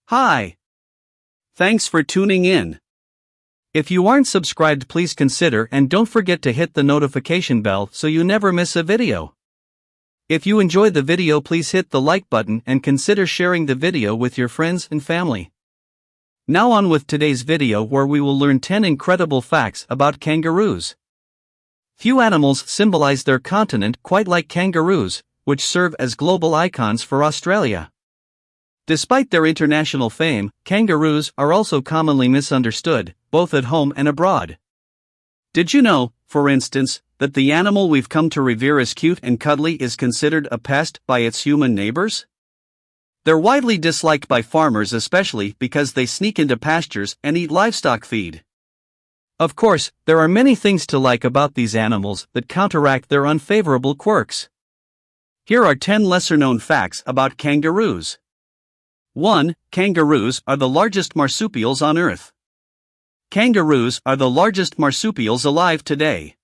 Hi. Thanks for tuning in. If you aren't subscribed, please consider and don't forget to hit the notification bell so you never miss a video. If you enjoy the video, please hit the like button and consider sharing the video with your friends and family. Now on with today's video, where we will learn 10 incredible facts about kangaroos. Few animals symbolize their continent quite like kangaroos, which serve as global icons for Australia. Despite their international fame, kangaroos are also commonly misunderstood, both at home and abroad. Did you know, for instance, that the animal we've come to revere as cute and cuddly is considered a pest by its human neighbors? They're widely disliked by farmers, especially because they sneak into pastures and eat livestock feed. Of course, there are many things to like about these animals that counteract their unfavorable quirks. Here are 10 lesser-known facts about kangaroos. 1. Kangaroos are the largest marsupials on Earth. Kangaroos are the largest marsupials alive today.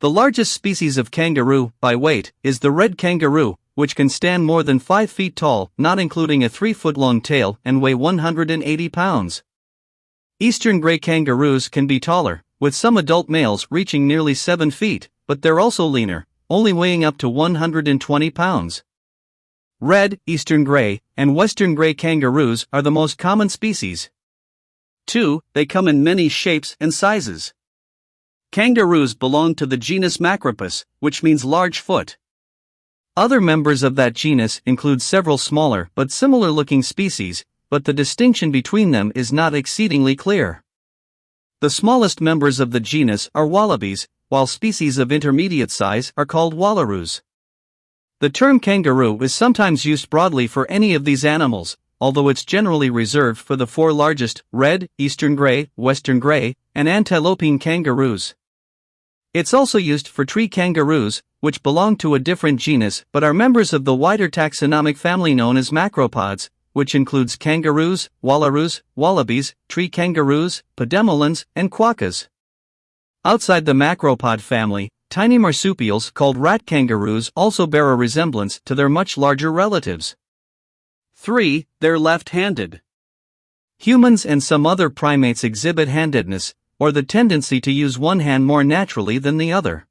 The largest species of kangaroo, by weight, is the red kangaroo, which can stand more than 5 feet tall, not including a 3-foot-long tail, and weigh 180 pounds. Eastern gray kangaroos can be taller, with some adult males reaching nearly 7 feet, but they're also leaner, only weighing up to 120 pounds. Red, Eastern gray, and Western gray kangaroos are the most common species. 2. They come in many shapes and sizes. Kangaroos belong to the genus Macropus, which means large foot. Other members of that genus include several smaller but similar-looking species, but the distinction between them is not exceedingly clear. The smallest members of the genus are wallabies, while species of intermediate size are called wallaroos. The term kangaroo is sometimes used broadly for any of these animals, although it's generally reserved for the 4 largest: red, Eastern gray, Western gray, and antilopine kangaroos. It's also used for tree kangaroos, which belong to a different genus but are members of the wider taxonomic family known as macropods, which includes kangaroos, wallaroos, wallabies, tree kangaroos, podemelons, and quokkas. Outside the macropod family, tiny marsupials called rat kangaroos also bear a resemblance to their much larger relatives. 3. They're left-handed. Humans and some other primates exhibit handedness, or the tendency to use one hand more naturally than the other.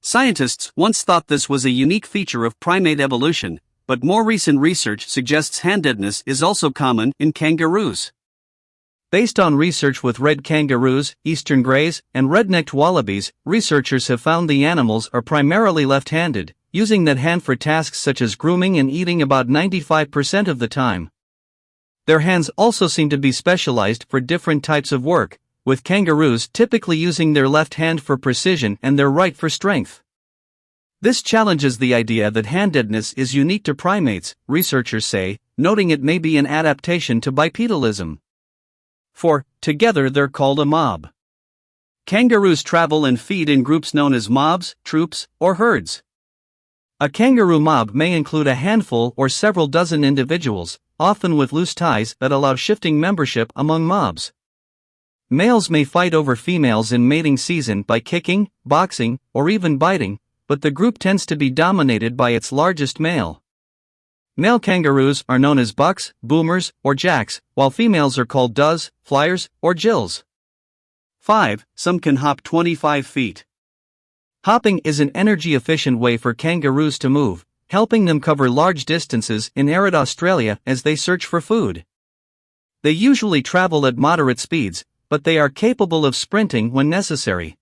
Scientists once thought this was a unique feature of primate evolution, but more recent research suggests handedness is also common in kangaroos. Based on research with red kangaroos, Eastern greys, and red-necked wallabies, researchers have found the animals are primarily left-handed, using that hand for tasks such as grooming and eating about 95% of the time. Their hands also seem to be specialized for different types of work, with kangaroos typically using their left hand for precision and their right for strength. This challenges the idea that handedness is unique to primates, researchers say, noting it may be an adaptation to bipedalism. 4. Together they're called a mob. Kangaroos travel and feed in groups known as mobs, troops, or herds. A kangaroo mob may include a handful or several dozen individuals, often with loose ties that allow shifting membership among mobs. Males may fight over females in mating season by kicking, boxing, or even biting, but the group tends to be dominated by its largest male. Male kangaroos are known as bucks, boomers, or jacks, while females are called does, flyers, or jills. 5. Some can hop 25 feet. Hopping is an energy-efficient way for kangaroos to move, helping them cover large distances in arid Australia as they search for food. They usually travel at moderate speeds, but they are capable of sprinting when necessary.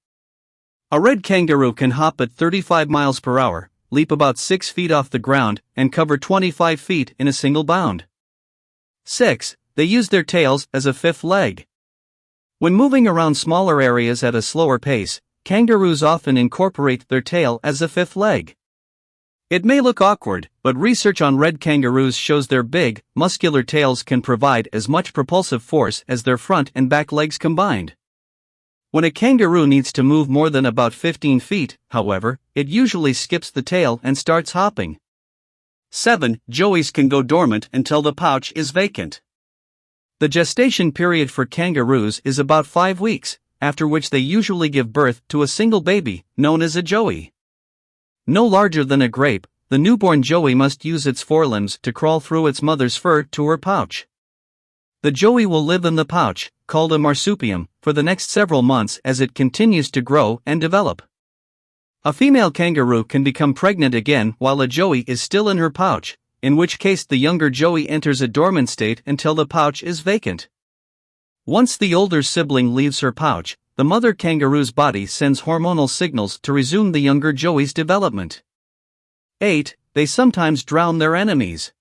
A red kangaroo can hop at 35 miles per hour, leap about 6 feet off the ground, and cover 25 feet in a single bound. 6. They use their tails as a fifth leg. When moving around smaller areas at a slower pace, kangaroos often incorporate their tail as a fifth leg. It may look awkward, but research on red kangaroos shows their big, muscular tails can provide as much propulsive force as their front and back legs combined. When a kangaroo needs to move more than about 15 feet, however, it usually skips the tail and starts hopping. 7. Joeys can go dormant until the pouch is vacant. The gestation period for kangaroos is about 5 weeks, after which they usually give birth to a single baby, known as a joey. No larger than a grape, the newborn joey must use its forelimbs to crawl through its mother's fur to her pouch. The joey will live in the pouch, called a marsupium, for the next several months as it continues to grow and develop. A female kangaroo can become pregnant again while a joey is still in her pouch, in which case the younger joey enters a dormant state until the pouch is vacant. Once the older sibling leaves her pouch, the mother kangaroo's body sends hormonal signals to resume the younger joey's development. 8. They sometimes drown their enemies.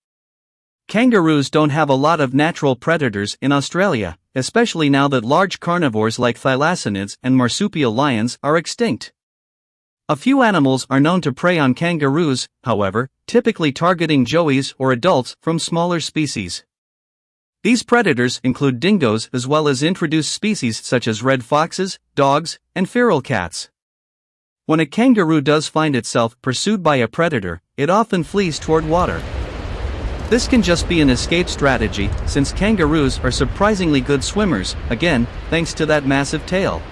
Kangaroos don't have a lot of natural predators in Australia, especially now that large carnivores like thylacinids and marsupial lions are extinct. A few animals are known to prey on kangaroos, however, typically targeting joeys or adults from smaller species. These predators include dingoes as well as introduced species such as red foxes, dogs, and feral cats. When a kangaroo does find itself pursued by a predator, it often flees toward water. This can just be an escape strategy, since kangaroos are surprisingly good swimmers, again, thanks to that massive tail.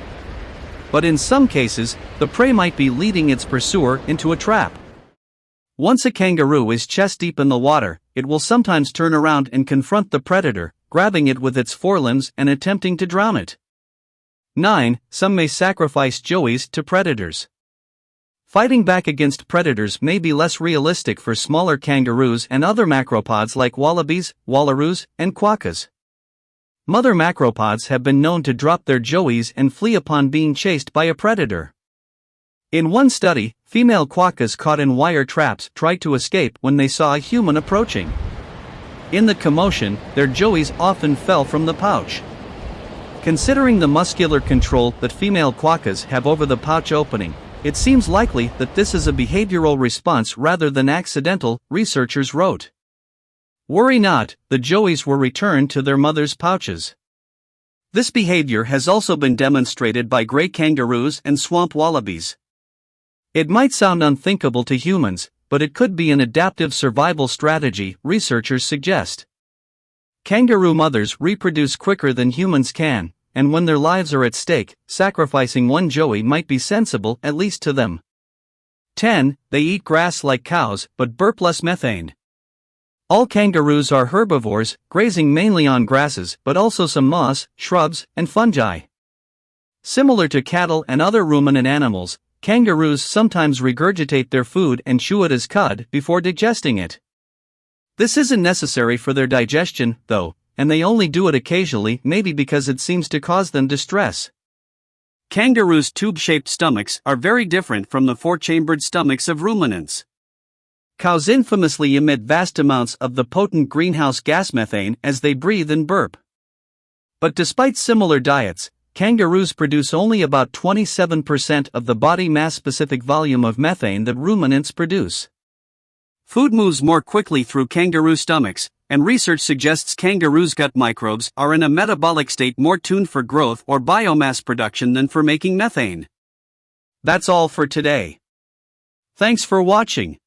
But in some cases, the prey might be leading its pursuer into a trap. Once a kangaroo is chest deep in the water, it will sometimes turn around and confront the predator, grabbing it with its forelimbs and attempting to drown it. 9. Some may sacrifice joeys to predators. Fighting back against predators may be less realistic for smaller kangaroos and other macropods like wallabies, wallaroos, and quokkas. Mother macropods have been known to drop their joeys and flee upon being chased by a predator. In one study, female quokkas caught in wire traps tried to escape when they saw a human approaching. In the commotion, their joeys often fell from the pouch. Considering the muscular control that female quokkas have over the pouch opening, it seems likely that this is a behavioral response rather than accidental, researchers wrote. Worry not, the joeys were returned to their mother's pouches. This behavior has also been demonstrated by gray kangaroos and swamp wallabies. It might sound unthinkable to humans, but it could be an adaptive survival strategy, researchers suggest. Kangaroo mothers reproduce quicker than humans can, and when their lives are at stake, sacrificing one joey might be sensible, at least to them. 10. They eat grass like cows, but burp less methane. All kangaroos are herbivores, grazing mainly on grasses, but also some moss, shrubs, and fungi. Similar to cattle and other ruminant animals, kangaroos sometimes regurgitate their food and chew it as cud before digesting it. This isn't necessary for their digestion, though, and they only do it occasionally, maybe because it seems to cause them distress. Kangaroos' tube-shaped stomachs are very different from the four-chambered stomachs of ruminants. Cows infamously emit vast amounts of the potent greenhouse gas methane as they breathe and burp. But despite similar diets, kangaroos produce only about 27% of the body mass-specific volume of methane that ruminants produce. Food moves more quickly through kangaroo stomachs, and research suggests kangaroos' gut microbes are in a metabolic state more tuned for growth or biomass production than for making methane. That's all for today. Thanks for watching.